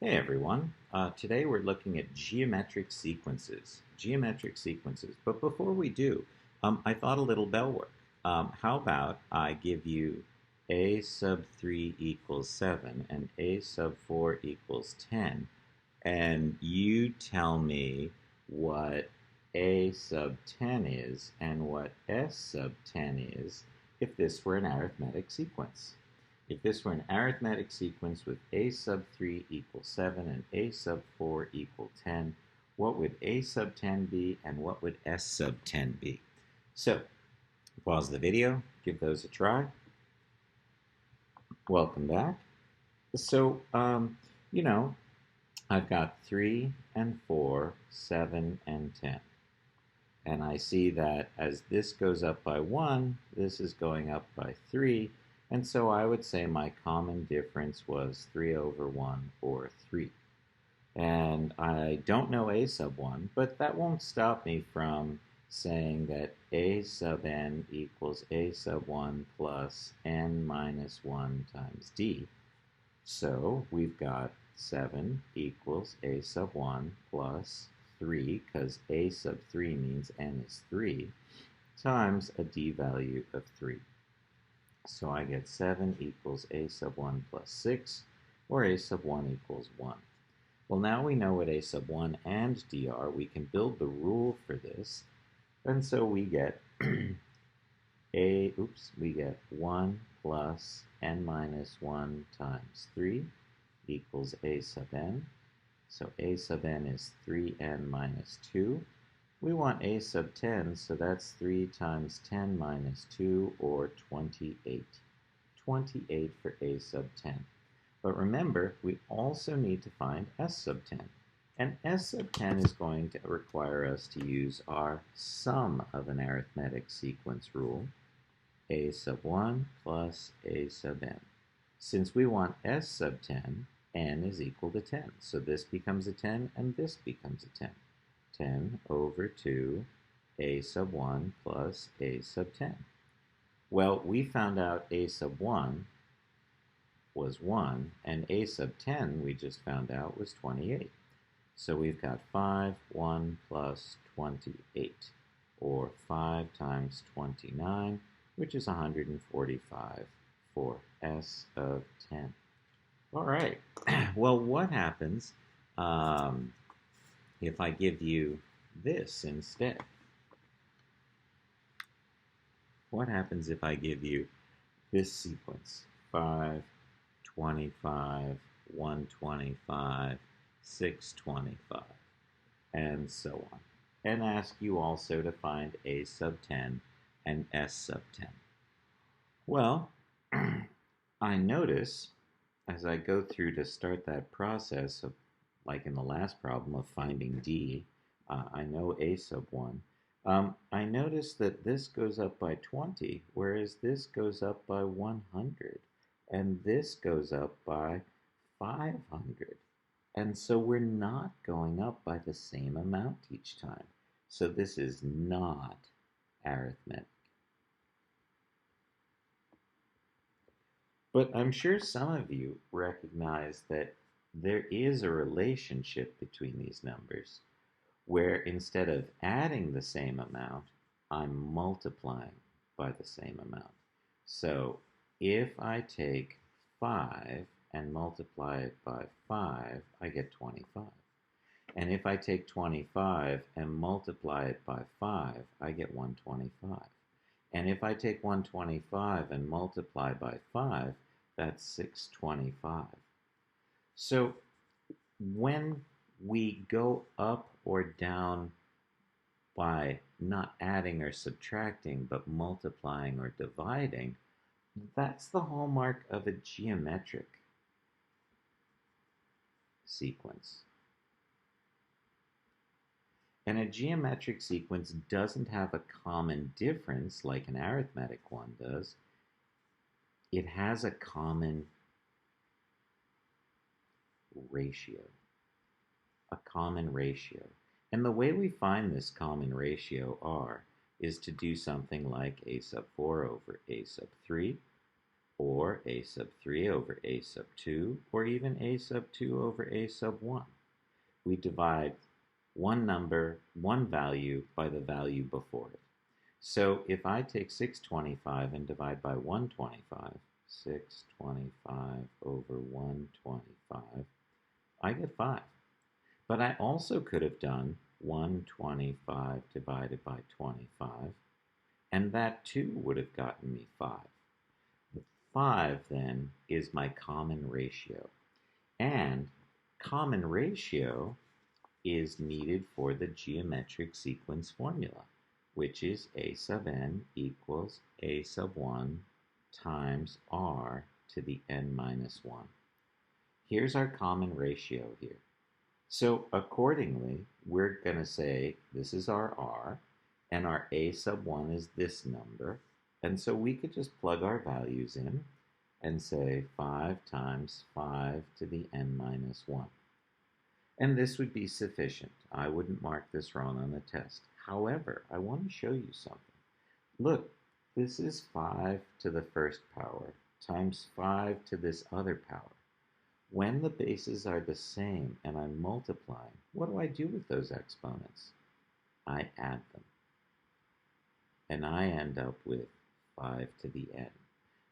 Hey everyone. Today we're looking at geometric sequences. Geometric sequences. But before we do, I thought a little bell work. How about I give you a sub 3 equals 7 and a sub 4 equals 10, and you tell me what a sub 10 is and what s sub 10 is if this were an arithmetic sequence. If this were an arithmetic sequence with a sub 3 equals 7 and a sub 4 equal 10, what would a sub 10 be and what would s sub 10 be? So, pause the video, give those a try. Welcome back. So, you know, I've got 3 and 4, 7 and 10. And I see that as this goes up by 1, this is going up by 3. And so I would say my common difference was 3 over 1 or 3. And I don't know a sub 1, but that won't stop me from saying that a sub n equals a sub 1 plus n minus 1 times d. So we've got 7 equals a sub 1 plus 3, because a sub 3 means n is 3, times a d value of 3. So I get 7 equals a sub 1 plus 6, or a sub 1 equals 1. Well, now we know what a sub 1 and d are. We can build the rule for this. And so we get we get 1 plus n minus 1 times 3 equals a sub n. So a sub n is 3n minus 2. We want a sub 10, so that's 3 times 10 minus 2, or 28. 28 for a sub 10. But remember, we also need to find s sub 10. And s sub 10 is going to require us to use our sum of an arithmetic sequence rule, a sub 1 plus a sub n. Since we want s sub 10, n is equal to 10. So this becomes a 10 and this becomes a 10. 10 over 2 a sub 1 plus a sub 10. Well, we found out a sub 1 was 1, and a sub 10 we just found out was 28. So we've got 5, 1 plus 28, or 5 times 29, which is 145 for s of 10. All right. Well, what happens if I give you this instead? What happens if I give you this sequence? 5, 25, 125, 625, and so on. And ask you also to find a sub 10 and s sub 10. Well, I notice as I go through to start that process of, like in the last problem of finding d, I know a sub 1. I notice that this goes up by 20, whereas this goes up by 100, and this goes up by 500. And so we're not going up by the same amount each time. So this is not arithmetic. But I'm sure some of you recognize that there is a relationship between these numbers, where instead of adding the same amount, I'm multiplying by the same amount. So if I take 5 and multiply it by 5, I get 25. And if I take 25 and multiply it by 5, I get 125. And if I take 125 and multiply by 5, that's 625. So when we go up or down by not adding or subtracting, but multiplying or dividing, that's the hallmark of a geometric sequence. And a geometric sequence doesn't have a common difference like an arithmetic one does. It has a common ratio. A common ratio. And the way we find this common ratio, r, is to do something like a sub 4 over a sub 3, or a sub 3 over a sub 2, or even a sub 2 over a sub 1. We divide one value by the value before it. So if I take 625 and divide by 125, 625 over 125, I get 5. But I also could have done 125 divided by 25, and that too would have gotten me 5. 5 then is my common ratio. And common ratio is needed for the geometric sequence formula, which is a sub n equals a sub 1 times r to the n minus 1. Here's our common ratio here. So accordingly, we're going to say this is our r, and our a sub 1 is this number. And so we could just plug our values in and say 5 times 5 to the n minus 1. And this would be sufficient. I wouldn't mark this wrong on the test. However, I want to show you something. Look, this is 5 to the first power times 5 to this other power. When the bases are the same and I'm multiplying, what do I do with those exponents? I add them. And I end up with 5 to the n.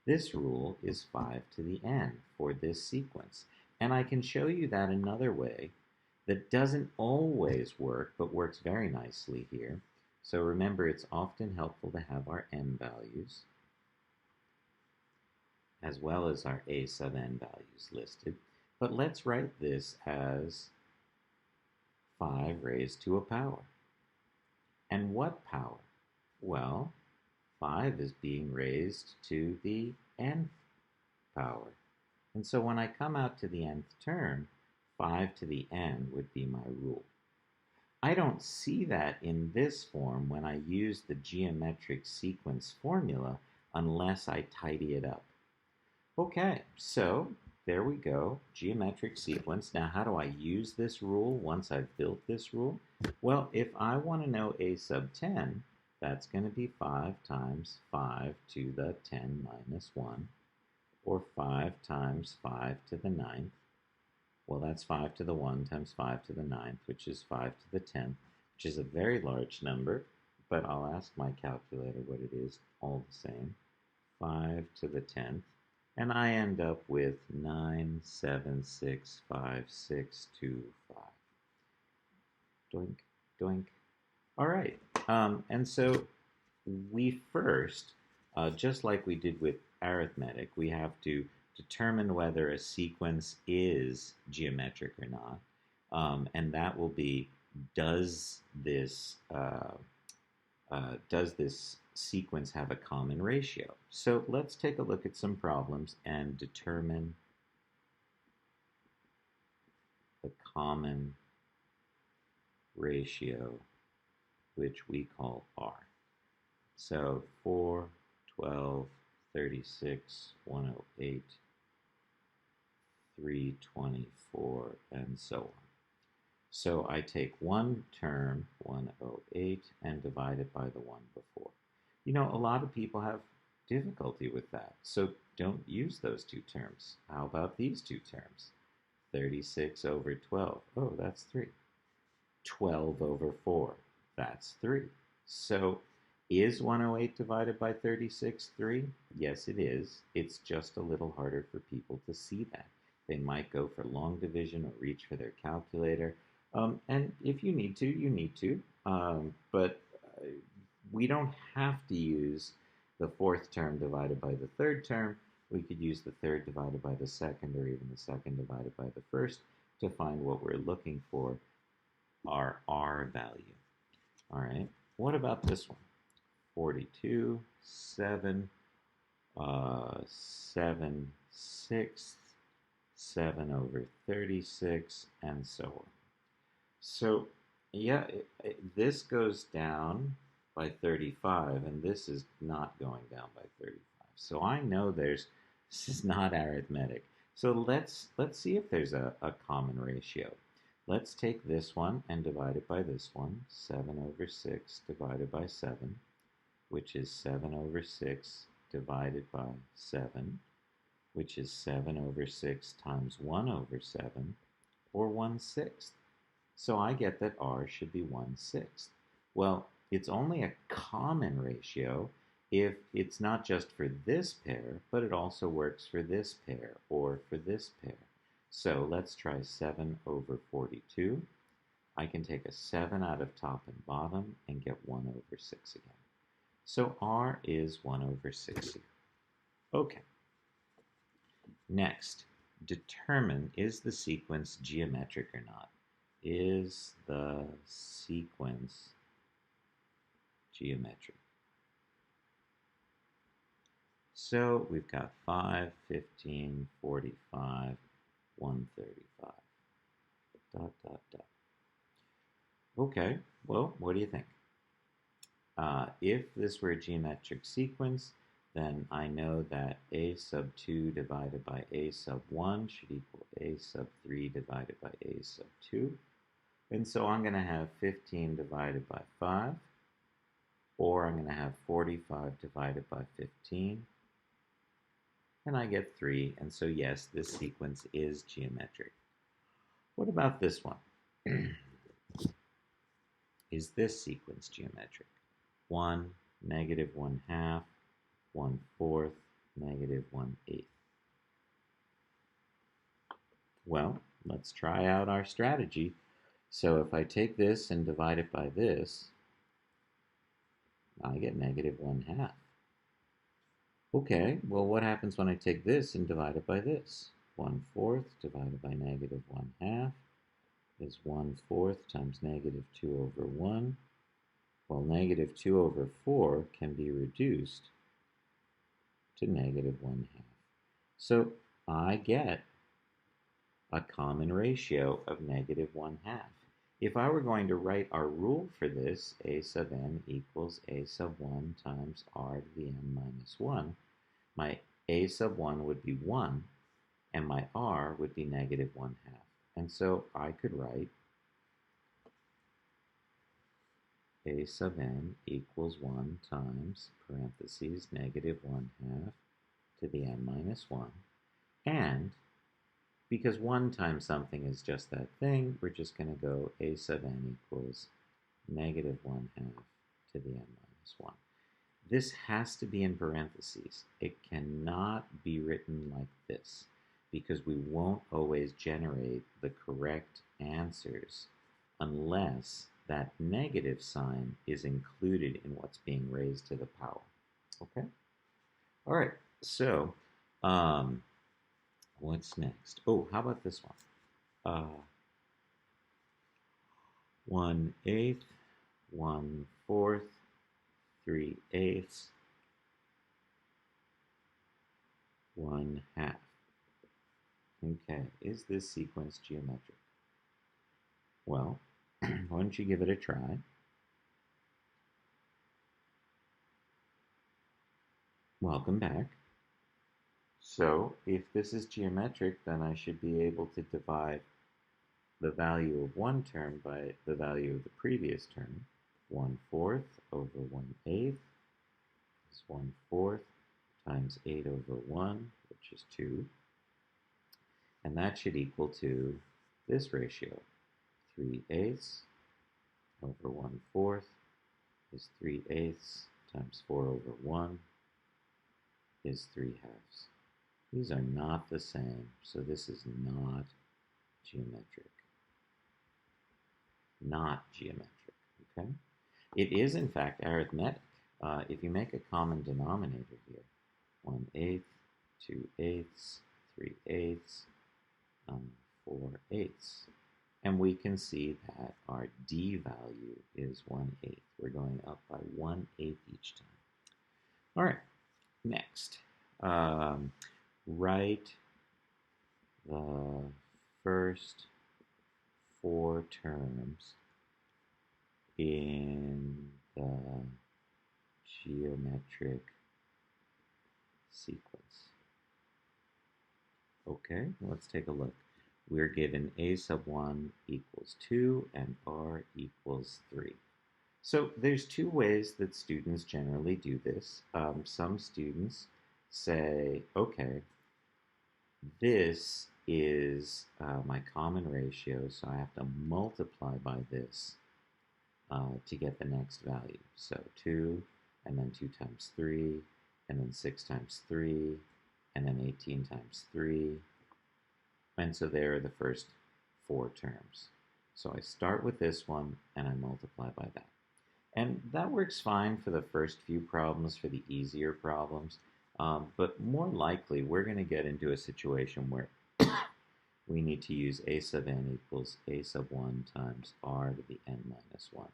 This rule is 5 to the n for this sequence. And I can show you that another way that doesn't always work, but works very nicely here. So remember, it's often helpful to have our n values, as well as our a sub n values listed. But let's write this as 5 raised to a power. And what power? Well, 5 is being raised to the nth power. And so when I come out to the nth term, 5 to the n would be my rule. I don't see that in this form when I use the geometric sequence formula unless I tidy it up. Okay, so there we go, geometric sequence. Now how do I use this rule once I've built this rule? Well, if I want to know a sub 10, that's going to be 5 times 5 to the 10 minus 1, or 5 times 5 to the 9th. Well, that's 5 to the 1 times 5 to the 9th, which is 5 to the 10th, which is a very large number, but I'll ask my calculator what it is all the same. 5 to the 10th, and I end up with 9765625. Doink, doink. All right, and so we first, just like we did with arithmetic, we have to determine whether a sequence is geometric or not, and that will be, does this sequence have a common ratio? So let's take a look at some problems and determine the common ratio, which we call R. So 4, 12, 36, 108, 324, and so on. So I take one term, 108, and divide it by the one before. You know, a lot of people have difficulty with that, so don't use those two terms. How about these two terms? 36 over 12, oh, that's 3. 12 over 4, that's 3. So is 108 divided by 36 3? Yes, it is. It's just a little harder for people to see that. They might go for long division or reach for their calculator. And if you need to, you need to. But we don't have to use the fourth term divided by the third term. We could use the third divided by the second, or even the second divided by the first, to find what we're looking for, our R value. All right, what about this one? 42, 7, 7 sixths, 7 over 36, and so on. So, yeah, this goes down by 35, and this is not going down by 35. So I know this is not arithmetic. So let's see if there's a common ratio. Let's take this one and divide it by this one. 7 over 6 divided by 7, which is 7 over 6 divided by 7. which is 7 over 6 times 1 over 7, or 1/6. So I get that r should be 1/6. Well, it's only a common ratio if it's not just for this pair, but it also works for this pair or for this pair. So let's try 7 over 42. I can take a 7 out of top and bottom and get 1 over 6 again. So r is 1 over 6 here. Okay. Next, determine is the sequence geometric or not. Is the sequence geometric? So we've got 5, 15, 45, 135. Dot, dot, dot. Okay, well, what do you think? If this were a geometric sequence, then I know that a sub 2 divided by a sub 1 should equal a sub 3 divided by a sub 2. And so I'm going to have 15 divided by 5, or I'm going to have 45 divided by 15, and I get 3. And so yes, this sequence is geometric. What about this one? Is this sequence geometric? 1, negative 1/2, 1/4, negative 1/8. Well, let's try out our strategy. So if I take this and divide it by this, I get negative 1/2. Okay, well, what happens when I take this and divide it by this? 1/4 divided by negative 1/2 is 1/4 times negative 2 over 1. Well, negative 2 over 4 can be reduced to negative 1/2. So I get a common ratio of negative 1/2. If I were going to write our rule for this, a sub n equals a sub 1 times r to the n minus 1, my a sub 1 would be 1, and my r would be negative 1/2. And so I could write a sub n equals 1 times, parentheses, negative 1/2 to the n minus 1. And because 1 times something is just that thing, we're just going to go a sub n equals negative 1/2 to the n minus 1. This has to be in parentheses. It cannot be written like this because we won't always generate the correct answers unless that negative sign is included in what's being raised to the power. Okay? All right, so what's next? Oh, how about this one? 1/8, 1/4, 3/8, 1/2. Okay, is this sequence geometric? Well, why don't you give it a try? Welcome back. So if this is geometric, then I should be able to divide the value of one term by the value of the previous term. 1/4 over 1/8 is 1/4 times 8 over 1, which is 2. And that should equal to this ratio. 3/8 over 1/4 is 3/8 times 4 over 1 is 3/2. These are not the same, so this is not geometric. Not geometric, okay? It is, in fact, arithmetic. If you make a common denominator here, 1/8, 2/8, 3/8, 4/8. And we can see that our d value is 1/8. We're going up by 1/8 each time. All right, next. Write the first 4 terms in the geometric sequence. Okay, let's take a look. We're given a sub 1 equals 2 and r equals 3. So there's 2 ways that students generally do this. Some students say, okay, This is my common ratio, so I have to multiply by this to get the next value. So 2, and then 2 times 3, and then 6 times 3, and then 18 times 3. And so there are the first 4 terms. So I start with this one, and I multiply by that. And that works fine for the first few problems, for the easier problems. But more likely, we're going to get into a situation where we need to use a sub n equals a sub 1 times r to the n minus 1.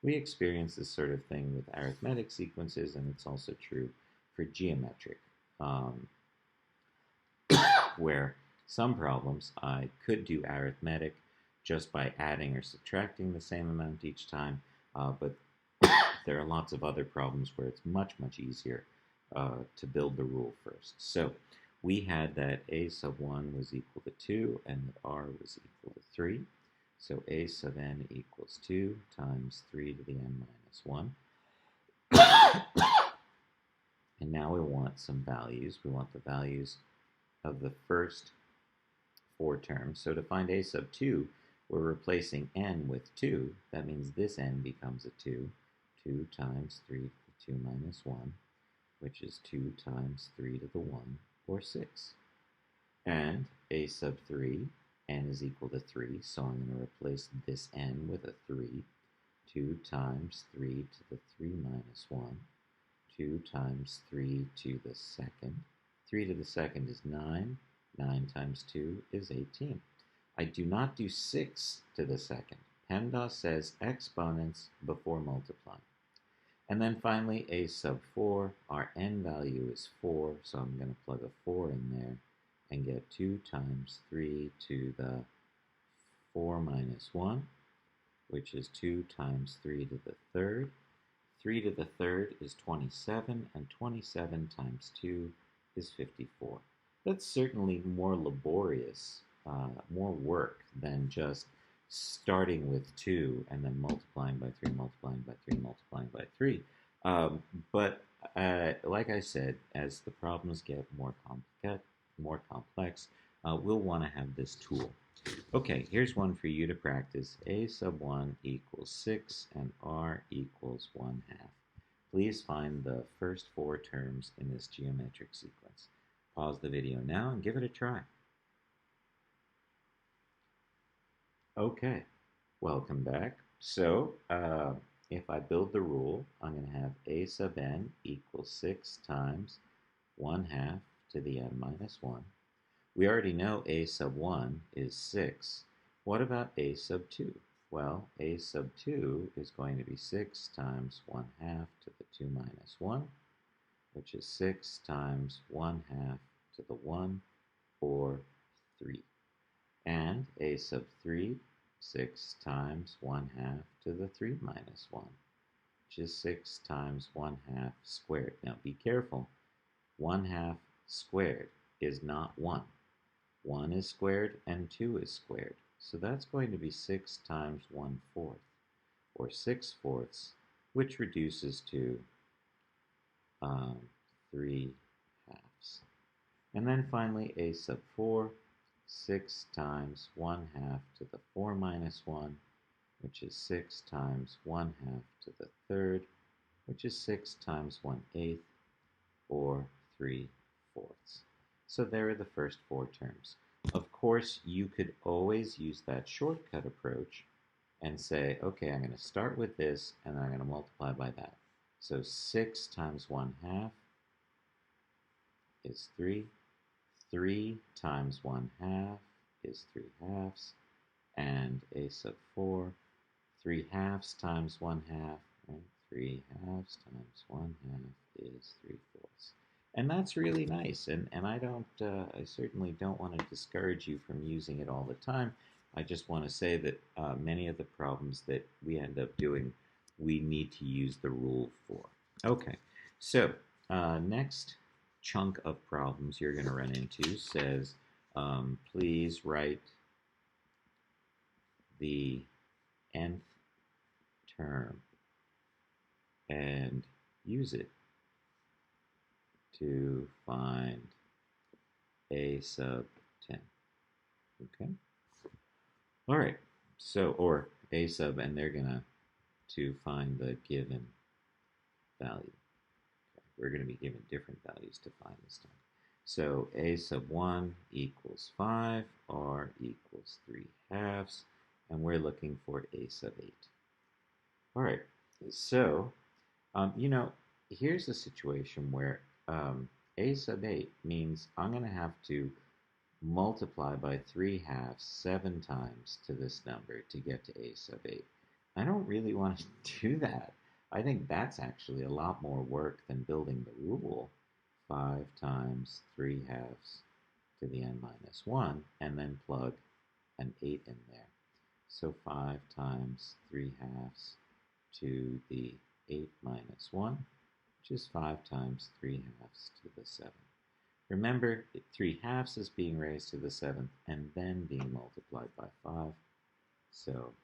We experience this sort of thing with arithmetic sequences, and it's also true for geometric, where some problems I could do arithmetic just by adding or subtracting the same amount each time, but there are lots of other problems where it's much, much easier to build the rule first. So we had that a sub 1 was equal to 2 and that r was equal to 3. So a sub n equals 2 times 3 to the n minus 1. And now we want some values. We want the values of the first 4 terms. So to find a sub 2, we're replacing n with 2. That means this n becomes a 2. 2 times 3 to the 2 minus 1, which is 2 times 3 to the 1, or 6. And a sub 3, n is equal to 3, so I'm going to replace this n with a 3. 2 times 3 to the 3 minus 1, 2 times 3 to the second. 3 to the second is 9. 9 times 2 is 18. I do not do 6 to the second. PEMDAS says exponents before multiplying. And then finally, a sub 4, our n value is 4, so I'm going to plug a 4 in there and get 2 times 3 to the 4 minus 1, which is 2 times 3 to the third. 3 to the third is 27, and 27 times 2 is 54. That's certainly more laborious, more work than just starting with 2 and then multiplying by 3, multiplying by 3, multiplying by 3. But like I said, as the problems get more complex, we'll want to have this tool. Okay, here's one for you to practice. A sub 1 equals 6 and r equals 1/2. Please find the first 4 terms in this geometric sequence. Pause the video now and give it a try. Okay, welcome back. So, if I build the rule, I'm going to have a sub n equals 6 times 1/2 to the n minus 1. We already know a sub 1 is 6. What about a sub 2? Well, a sub 2 is going to be 6 times 1/2 to the 2 minus 1, which is 6 times 1/2 to the 1, or 3. And a sub 3, 6 times 1/2 to the 3 minus 1, which is 6 times 1/2 squared. Now be careful. 1/2 squared is not 1. 1 is squared and 2 is squared. So that's going to be 6 times 1/4, or 6/4, which reduces to 3/2. And then finally, a sub 4, 6 times 1/2 to the 4 minus 1, which is 6 times 1/2 to the third, which is 6 times 1/8, or 3/4. So there are the first 4 terms. Of course, you could always use that shortcut approach and say, okay, I'm going to start with this, and then I'm going to multiply by that. So 6 times 1/2 is 3. 3 times 1/2 is 3/2, and a sub 4, 3/2 times 1/2, right? 3/2 times 1/2 is 3/4. And that's really nice, and I certainly don't want to discourage you from using it all the time. I just want to say that many of the problems that we end up doing, we need to use the rule for. Okay, so next chunk of problems you're going to run into says, please write the nth term and use it to find a sub Okay. All right. So, or a sub, and they're gonna to find the given value. Okay. We're gonna be given different values to find this time. So a sub 1 equals 5, r equals 3 halves, and we're looking for a sub 8. All right. So, you know, here's a situation where a sub 8 means I'm going to have to multiply by 3 halves 7 times to this number to get to a sub 8. I don't really want to do that. I think that's actually a lot more work than building the rule. 5 times 3 halves to the n minus 1, and then plug an 8 in there. So 5 times 3 halves to the 8 minus 1, which is 5 times 3 halves to the 7. Remember, 3 halves is being raised to the 7th and then being multiplied by 5. So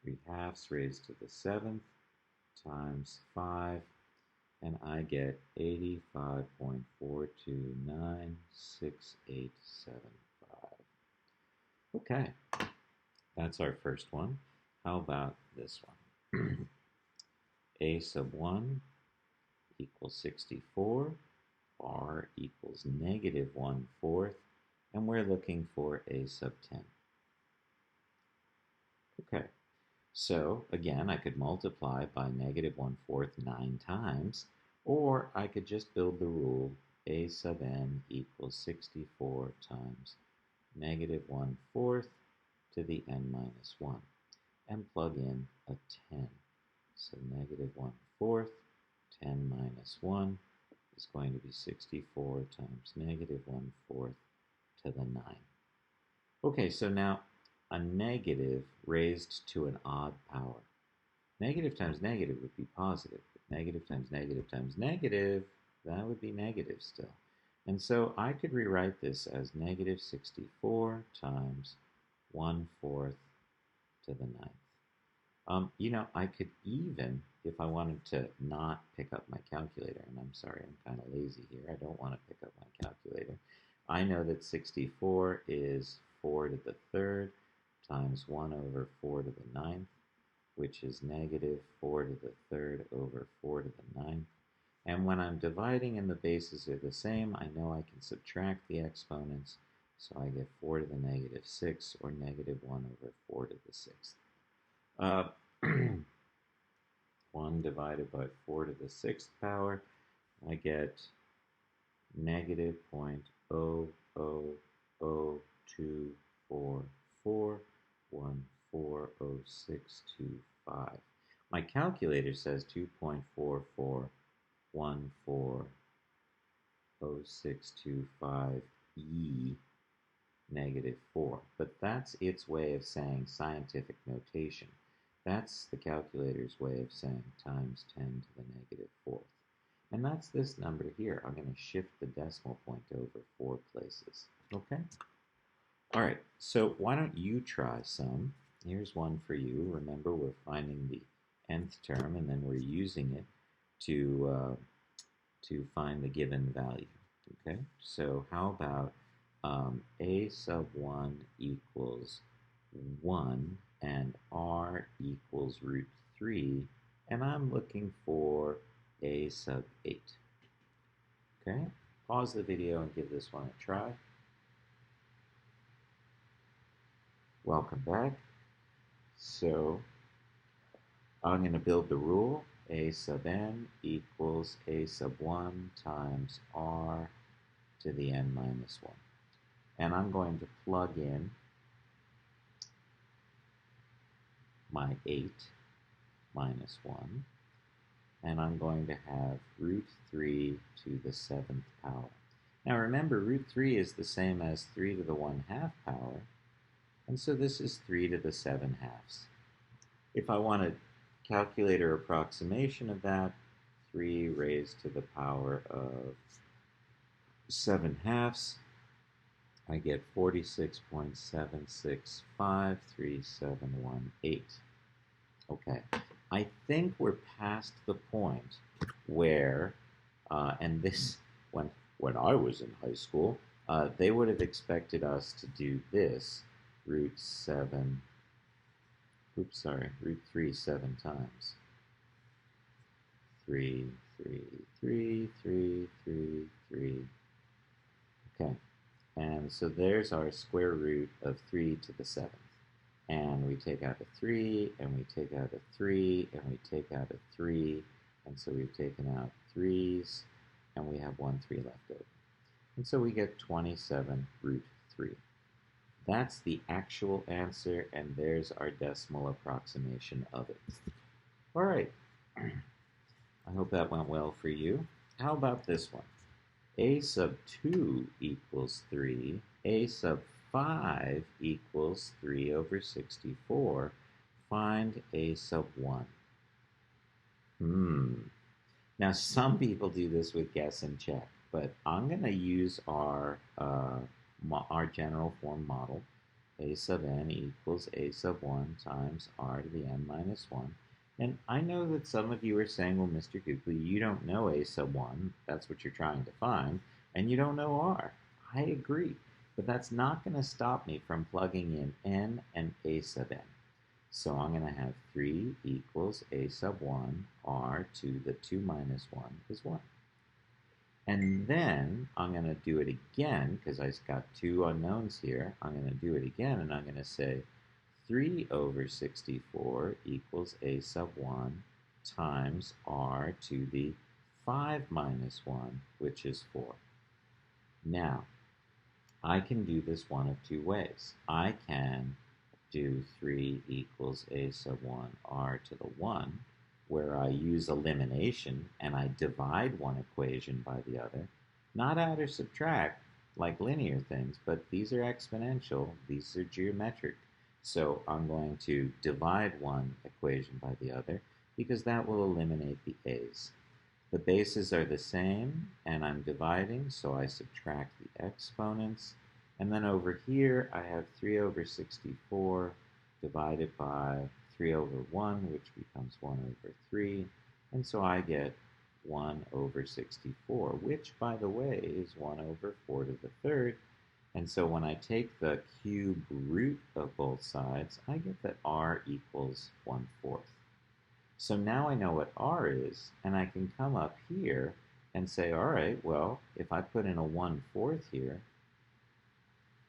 3 halves raised to the 7th times 5, and I get 85.4296875. Okay, that's our first one. How about this one? A sub 1 equals 64. R equals negative 1/4, and we're looking for a sub 10. Okay, so again, I could multiply by negative 1/4 9 times, or I could just build the rule a sub n equals 64 times negative 1/4 to the n minus 1, and plug in a 10. So negative 1/4, 10 minus 1, is going to be 64 times negative 1/4 to the 9. Okay, so now a negative raised to an odd power. Negative times negative would be positive, but negative times negative times negative, that would be negative still. And so I could rewrite this as negative 64 times 1/4 to the 9th. You know, I could even, if I wanted to not pick up my calculator, and I'm sorry, I'm kind of lazy here, I don't want to pick up my calculator. I know that 64 is 4 to the 3rd times 1 over 4 to the 9th, which is negative 4 to the 3rd over 4 to the 9th. And when I'm dividing and the bases are the same, I know I can subtract the exponents, so I get 4 to the negative 6, or negative 1 over 4 to the 6th. 1 divided by 4 to the 6th power, I get negative 0.0024414062.5. My calculator says 2.44140625 e negative 4, but that's its way of saying scientific notation. That's the calculator's way of saying times 10 to the negative 4th. And that's this number here. I'm going to shift the decimal point over 4 places. Okay? All right, so why don't you try some? Here's one for you. Remember, we're finding the nth term, and then we're using it to find the given value. Okay, so how about a sub 1 equals 1 and r equals root 3, and I'm looking for a sub 8. Okay, pause the video and give this one a try. Welcome back. So I'm going to build the rule. A sub n equals a sub 1 times r to the n minus 1. And I'm going to plug in my 8 minus 1. And I'm going to have root 3 to the 7th power. Now remember, root 3 is the same as 3 to the 1/2 power. And so this is 3 to the 7 halves. If I want a calculator approximation of that, 3 raised to the power of 7 halves, I get 46.765371.8. Okay, I think we're past the point where, and this, when I was in high school, They would have expected us to do this, root 7, oops, sorry, root 3 7 times. 3, 3, 3, 3, 3, 3. Okay, and so there's our square root of 3 to the 7th. And we take out a 3, and we take out a 3, and we take out a 3, and so we've taken out 3's, and we have 1 3 left over. And so we get 27 root 3. That's the actual answer, and there's our decimal approximation of it. All right. I hope that went well for you. How about this one? A sub 2 equals 3. A sub 5 equals 3 over 64. Find A sub 1. Now, some people do this with guess and check, but I'm going to use our general form model. A sub n equals A sub 1 times r to the n minus 1. And I know that some of you are saying, well, Mr. Googley, you don't know A sub 1. That's what you're trying to find. And you don't know r. I agree. But that's not going to stop me from plugging in n and A sub n. So I'm going to have 3 equals A sub 1, r to the 2 minus 1 is 1. And then I'm going to do it again, because I've got two unknowns here. I'm going to do it again, and I'm going to say 3 over 64 equals A sub 1 times r to the 5 minus 1, which is 4. Now, I can do this one of two ways. I can do 3 equals A sub 1 r to the 1, where I use elimination and I divide one equation by the other. Not add or subtract like linear things, but these are exponential, these are geometric. So I'm going to divide one equation by the other because that will eliminate the a's. The bases are the same and I'm dividing, so I subtract the exponents. And then over here I have 3 over 64 divided by 3 over 1, which becomes 1 over 3. And so I get 1 over 64, which, by the way, is 1 over 4 to the third. And so when I take the cube root of both sides, I get that r equals 1/4. So now I know what r is, and I can come up here and say, all right, well, if I put in a 1/4 here,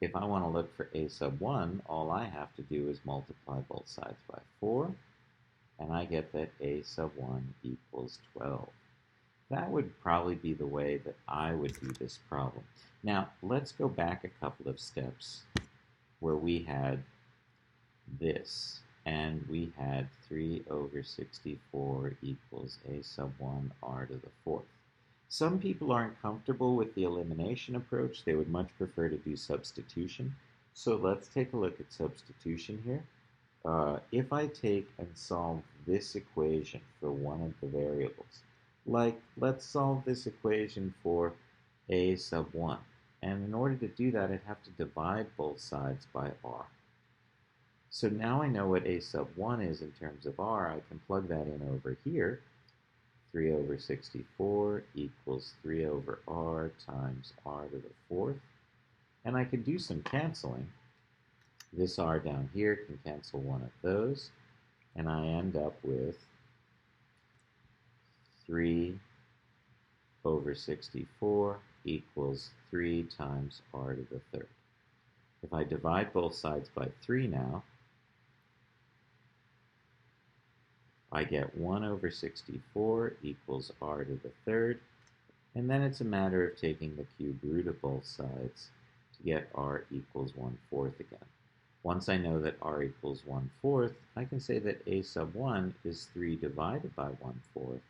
if I want to look for A sub 1, all I have to do is multiply both sides by 4, and I get that A sub 1 equals 12. That would probably be the way that I would do this problem. Now, let's go back a couple of steps where we had this, and we had 3 over 64 equals A sub 1 r to the 4th. Some people aren't comfortable with the elimination approach. They would much prefer to do substitution. So let's take a look at substitution here. If I take and solve this equation for one of the variables, like let's solve this equation for A sub 1. And in order to do that, I'd have to divide both sides by r. So now I know what A sub 1 is in terms of r. I can plug that in over here. 3 over 64 equals 3 over r times r to the 4th. And I can do some canceling. This r down here can cancel one of those. And I end up with 3 over 64 equals 3 times r to the 3rd. If I divide both sides by 3 now, I get 1 over 64 equals r to the 3rd, and then it's a matter of taking the cube root of both sides to get r equals 1/4 again. Once I know that r equals 1/4, I can say that A sub 1 is 3 divided by 1/4,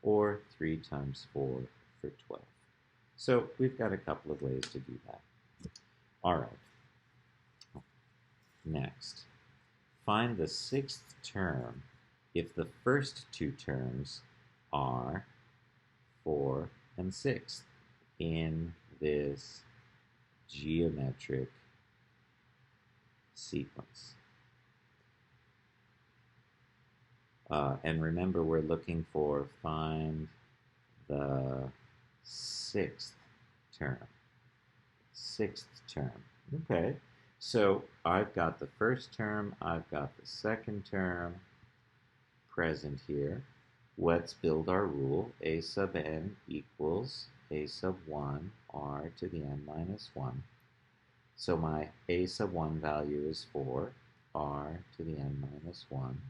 or 3 times 4 for 12. So we've got a couple of ways to do that. All right. Next, find the 6th term if the first two terms are 4 and 6 in this geometric sequence. And remember, we're looking for find the 6th term. sixth term. Okay, so I've got the first term, I've got the second term present here. Let's build our rule. A sub n equals a sub 1 r to the n minus 1. So my a sub 1 value is 4, r to the n minus 1.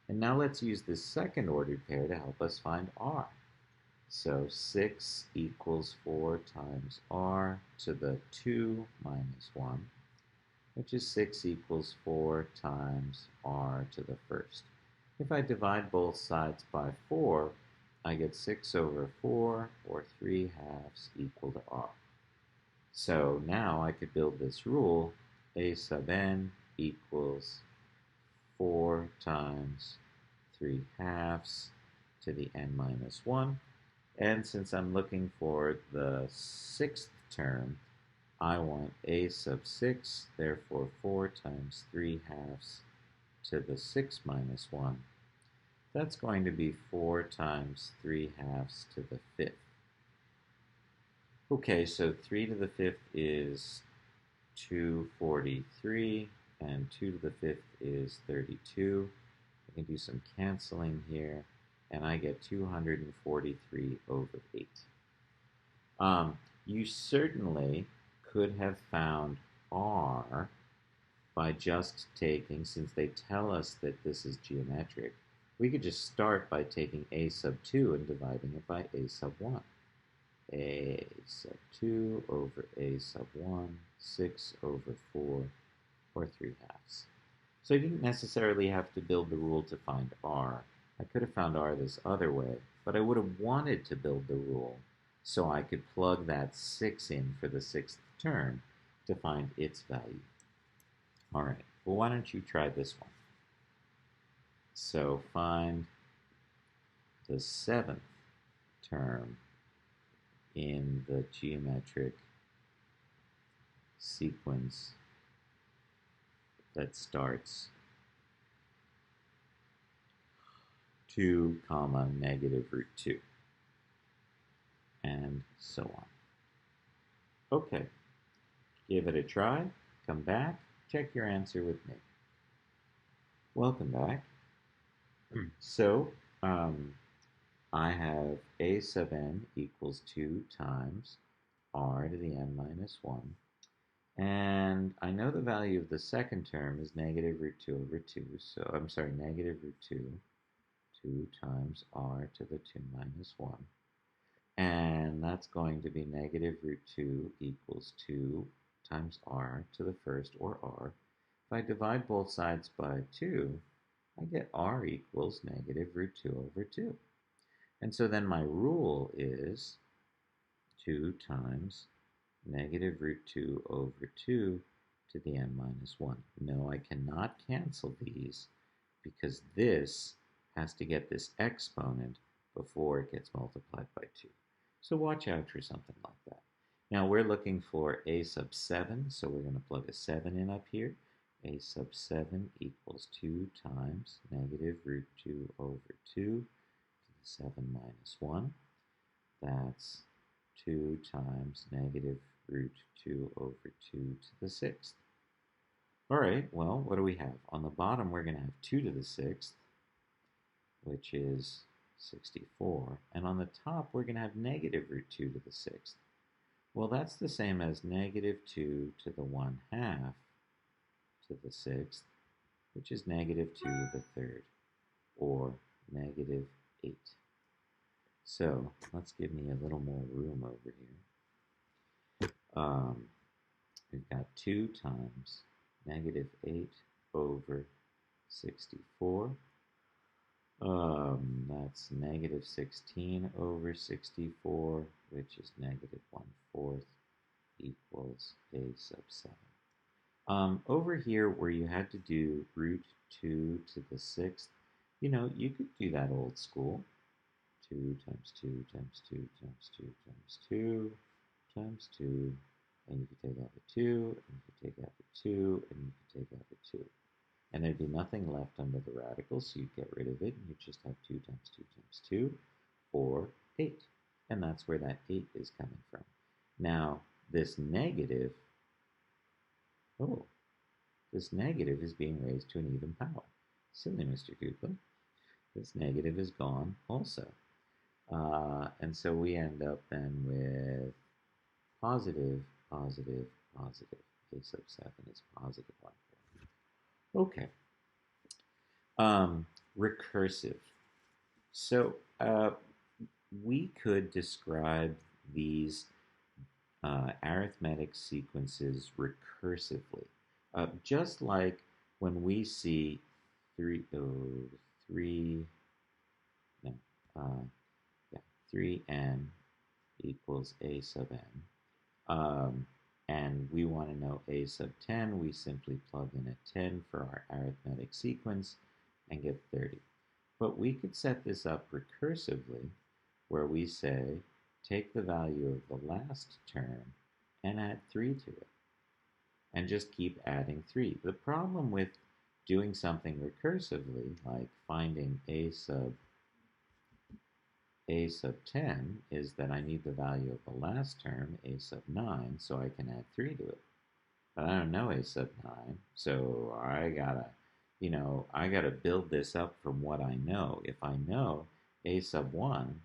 And now let's use this second ordered pair to help us find r. So 6 equals 4 times r to the 2 minus 1, which is 6 equals 4 times r to the first. If I divide both sides by 4, I get 6 over 4, or 3/2 equal to r. So now I could build this rule, a sub n equals 4 times 3/2 to the n minus 1. And since I'm looking for the sixth term, I want a sub 6, therefore 4 times 3/2 to the 6 minus 1. That's going to be 4 times 3/2 to the 5th. Okay, so 3 to the 5th is 243, and 2 to the 5th is 32. I can do some canceling here, and I get 243 over 8. You certainly could have found r by just taking, since they tell us that this is geometric, we could just start by taking a sub 2 and dividing it by a sub 1. A sub 2 over a sub 1, 6 over 4, or 3/2. So I didn't necessarily have to build the rule to find r. I could have found r this other way, but I would have wanted to build the rule so I could plug that 6 in for the sixth term to find its value. All right, well, why don't you try this one? So find the seventh term in the geometric sequence that starts 2 comma negative root 2, and so on. Okay, give it a try, come back, check your answer with me. Welcome back. So, I have a sub n equals 2 times r to the n minus 1. And I know the value of the second term is negative root 2 over 2. So, I'm sorry, negative root 2, 2 times r to the 2 minus 1. And that's going to be negative root 2 equals 2 times r to the first, or r. If I divide both sides by 2, I get r equals negative root 2 over 2. And so then my rule is 2 times negative root 2 over 2 to the n minus 1. No, I cannot cancel these because this has to get this exponent before it gets multiplied by 2. So watch out for something like that. Now we're looking for a sub 7, so we're going to plug a 7 in up here. A sub 7 equals 2 times negative root 2 over 2 to the 7 minus 1. That's 2 times negative root 2 over 2 to the 6th. All right, well, what do we have? On the bottom, we're going to have 2 to the 6th, which is 64. And on the top, we're going to have negative root 2 to the 6th. Well, that's the same as negative 2 to the 1/2 to the 6th, which is negative 2 to the 3rd, or negative 8. So let's give me a little more room over here. We've got 2 times negative 8 over 64. That's negative 16 over 64, which is negative 1/4 equals a sub 7. Over here where you had to do root 2 to the 6th, you could do that old school. 2 times 2 times 2 times 2 times 2 times 2, and you could take out the 2, and you could take out the 2, and you could take out the 2. And there'd be nothing left under the radical, so you'd get rid of it, and you'd just have 2 times 2 times 2, or 8. And that's where that 8 is coming from. Now, this negative, oh, this negative is being raised to an even power. Silly Mr. Koopa. This negative is gone also. And so we end up then with positive, positive, positive. A sub 7 is positive 1. Okay. Recursive. So we could describe these arithmetic sequences recursively. Just like when we see 3, no, yeah, 3n equals a sub n, and we want to know a sub 10, we simply plug in a 10 for our arithmetic sequence and get 30. But we could set this up recursively, where we say, take the value of the last term and add 3 to it, and just keep adding 3. The problem with doing something recursively, like finding a sub 10, is that I need the value of the last term, a sub 9, so I can add 3 to it. But I don't know a sub 9, so I gotta build this up from what I know. If I know a sub 1,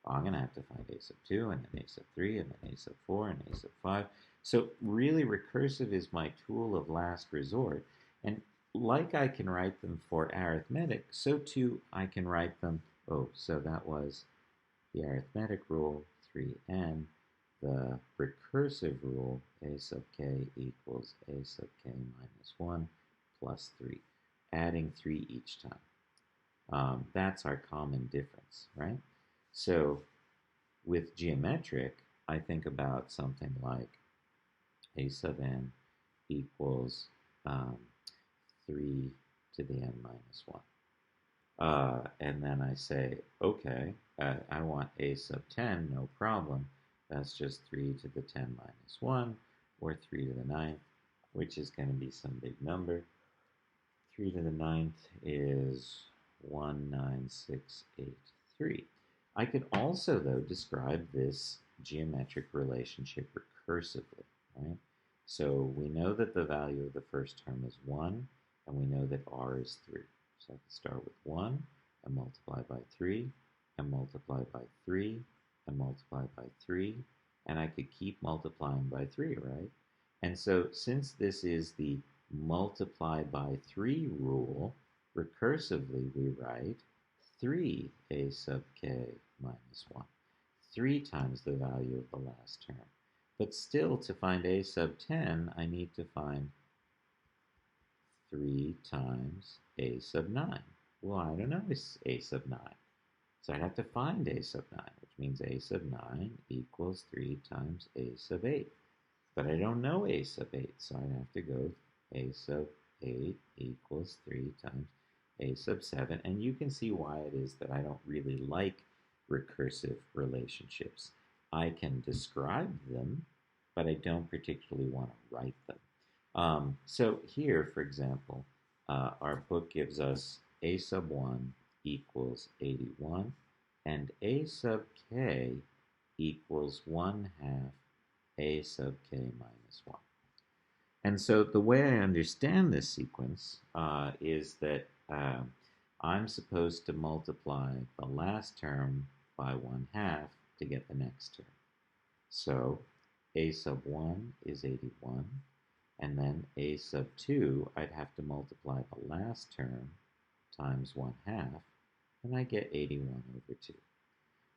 I'm going to have to find a sub 2, and then a sub 3, and then a sub 4, and a sub 5. So really, recursive is my tool of last resort. And like I can write them for arithmetic, so too I can write them, so that was the arithmetic rule, 3n. The recursive rule, a sub k equals a sub k minus 1 plus 3, adding 3 each time. That's our common difference, right? So with geometric, I think about something like a sub n equals 3 to the n minus 1. And then I say, okay, I want a sub 10, no problem. That's just 3 to the 10 minus 1, or 3 to the 9th, which is going to be some big number. 3 to the 9th is 19683. I could also, though, describe this geometric relationship recursively, right? So we know that the value of the first term is 1, and we know that r is 3. So I can start with 1 and multiply by 3 and multiply by 3 and multiply by 3, and I could keep multiplying by 3, right? And so since this is the multiply by 3 rule, recursively we write 3 a sub k minus 1, 3 times the value of the last term. But still, to find a sub 10, I need to find 3 times a sub 9. Well, I don't know a sub 9. So I'd have to find a sub 9, which means a sub 9 equals 3 times a sub 8. But I don't know a sub 8, so I'd have to go a sub 8 equals 3 times a sub 7. And you can see why it is that I don't really like recursive relationships. I can describe them, but I don't particularly want to write them. So here, for example, our book gives us a sub 1 equals 81, and a sub k equals 1/2 a sub k minus 1. And so the way I understand this sequence is that I'm supposed to multiply the last term by 1/2 to get the next term. So a sub 1 is 81, and then a sub 2, I'd have to multiply the last term times 1/2, and I get 81 over 2.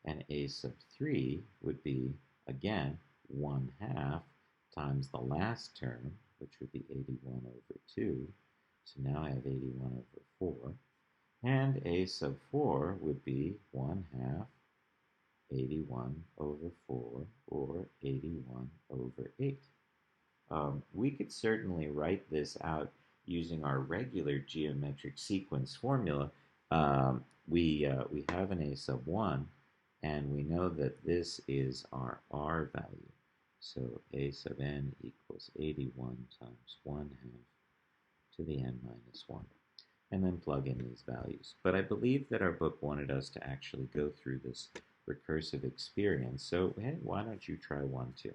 And a sub 3 would be, again, 1/2 times the last term, which would be 81 over 2. So now I have 81 over 4. And a sub 4 would be 1/2 81 over 4, or 81 over 8. We could certainly write this out using our regular geometric sequence formula. We have an a sub 1, and we know that this is our r value. So a sub n equals 81 times 1/2 to the n minus 1. And then plug in these values. But I believe that our book wanted us to actually go through this recursive experience. So hey, why don't you try one too?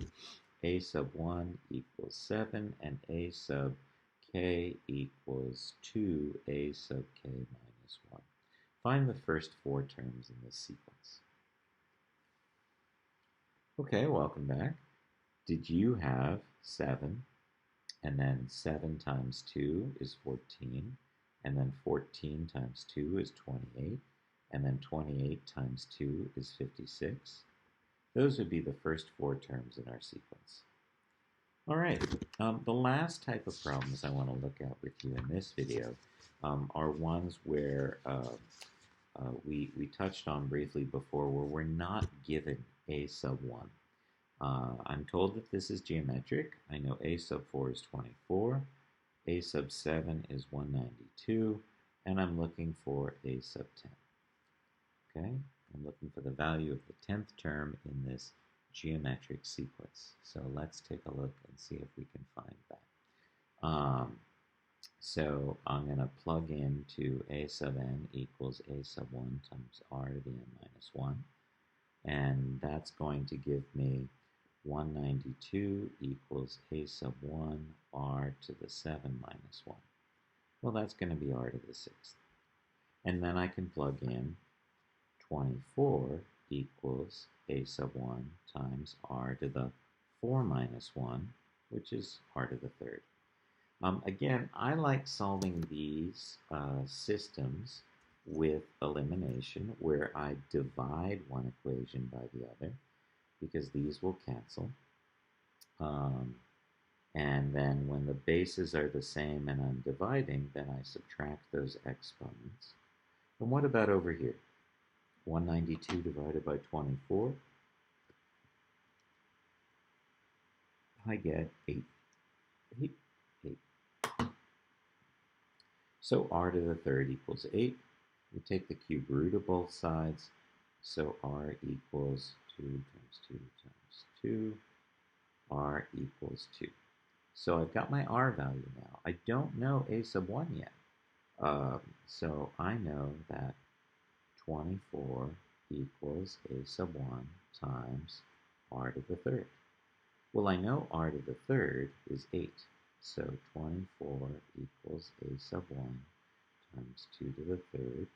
a sub 1 equals 7, and a sub k equals 2a sub k minus 1. Find the first four terms in this sequence. Okay, welcome back. Did you have 7, and then 7 times 2 is 14, and then 14 times 2 is 28, and then 28 times 2 is 56? Those would be the first four terms in our sequence. All right, the last type of problems I want to look at with you in this video are ones where we touched on briefly before, where we're not given a sub 1. I'm told that this is geometric. I know a sub 4 is 24, a sub 7 is 192, and I'm looking for a sub 10. Okay, I'm looking for the value of the 10th term in this geometric sequence. So let's take a look and see if we can find that. So I'm going to plug into a sub n equals a sub 1 times r to the n minus 1. And that's going to give me 192 equals a sub 1 r to the 7 minus 1. Well, that's going to be r to the 6th. And then I can plug in 24 equals a sub 1 times r to the 4 minus 1, which is r to the 3rd. Again, I like solving these systems with elimination, where I divide one equation by the other, because these will cancel. And then when the bases are the same and I'm dividing, then I subtract those exponents. And what about over here? 192 divided by 24, I get 8. 8. So r to the 3rd equals 8. We take the cube root of both sides, so r equals 2 times 2 times 2, r equals 2. So I've got my r value now. I don't know a sub 1 yet. So I know that 24 equals a sub 1 times r to the 3rd. Well, I know r to the 3rd is 8. So 24 equals a sub 1 times 2 to the 3rd.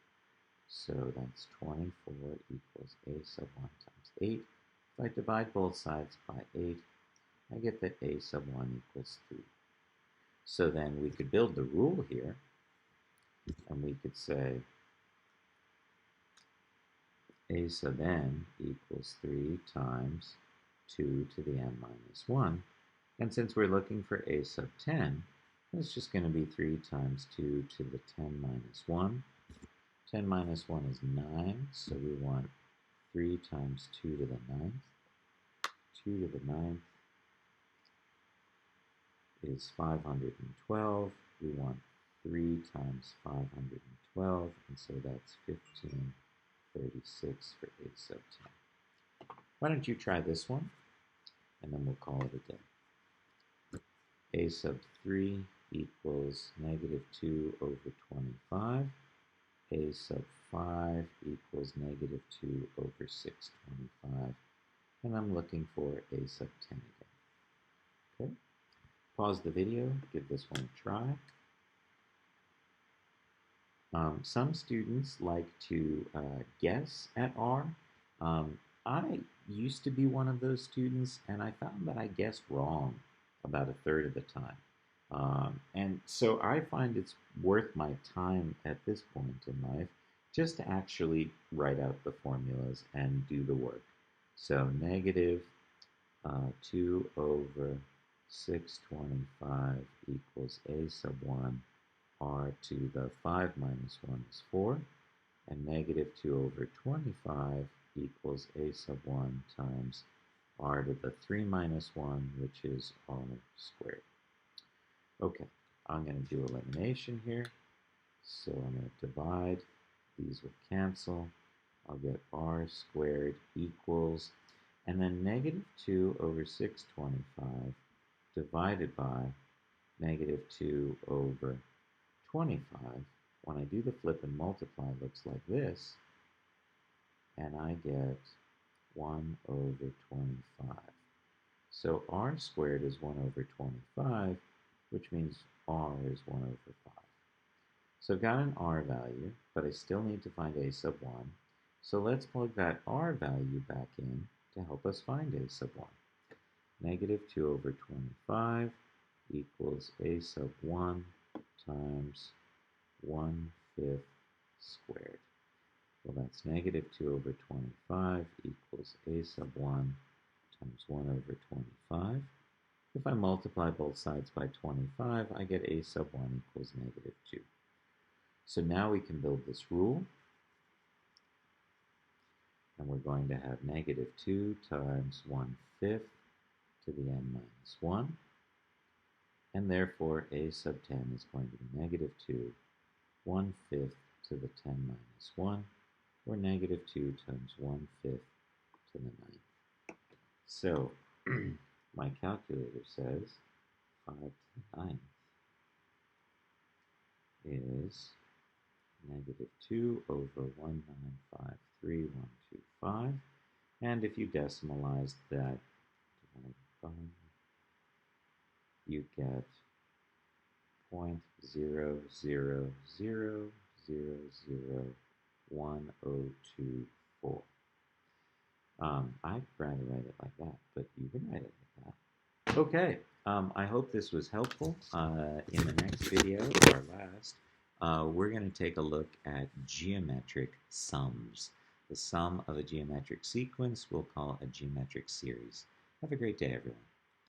So that's 24 equals a sub 1 times 8. If I divide both sides by 8, I get that a sub 1 equals 3. So then we could build the rule here, and we could say a sub n equals 3 times 2 to the n minus 1. And since we're looking for a sub 10, it's just going to be 3 times 2 to the 10 minus 1. 10 minus 1 is 9, so we want 3 times 2 to the 9th. 2 to the 9th is 512. We want 3 times 512, and so that's 1536 for a sub 10. Why don't you try this one, and then we'll call it a day. A sub 3 equals negative 2 over 25. A sub 5 equals negative 2 over 625. And I'm looking for a sub 10 again. Okay. Pause the video, give this one a try. Some students like to guess at R. I used to be one of those students, and I found that I guessed wrong about a third of the time. And so I find it's worth my time at this point in life just to actually write out the formulas and do the work. So negative 2 over 625 equals a sub 1 r to the 5 minus 1 is 4, and negative 2 over 25 equals a sub 1 times r to the 3 minus 1, which is r squared. Okay, I'm going to do elimination here. So I'm going to divide. These will cancel. I'll get r squared equals, and then negative 2 over 625 divided by negative 2 over 25. When I do the flip and multiply, it looks like this, and I get 1 over 25. So r squared is 1 over 25, which means r is 1 over 5. So I've got an r value, but I still need to find a sub 1. So let's plug that r value back in to help us find a sub 1. Negative 2 over 25 equals a sub 1 times 1/5 squared. Well, that's negative 2 over 25 equals a sub 1 times 1 over 25. If I multiply both sides by 25, I get a sub 1 equals negative 2. So now we can build this rule. And we're going to have negative 2 times 1/5 to the n minus 1. And therefore, a sub 10 is going to be negative 2, 1/5 to the 10 minus 1, or negative 2 times 1/5 to the 9th. So my calculator says 5 to the 9th is negative 2 over 1953125. And if you decimalize that divided by, you get 0.000001024. I'd rather write it like that, but you can write it like that. Okay, I hope this was helpful. In the next video, or last, we're going to take a look at geometric sums. The sum of a geometric sequence we'll call a geometric series. Have a great day, everyone.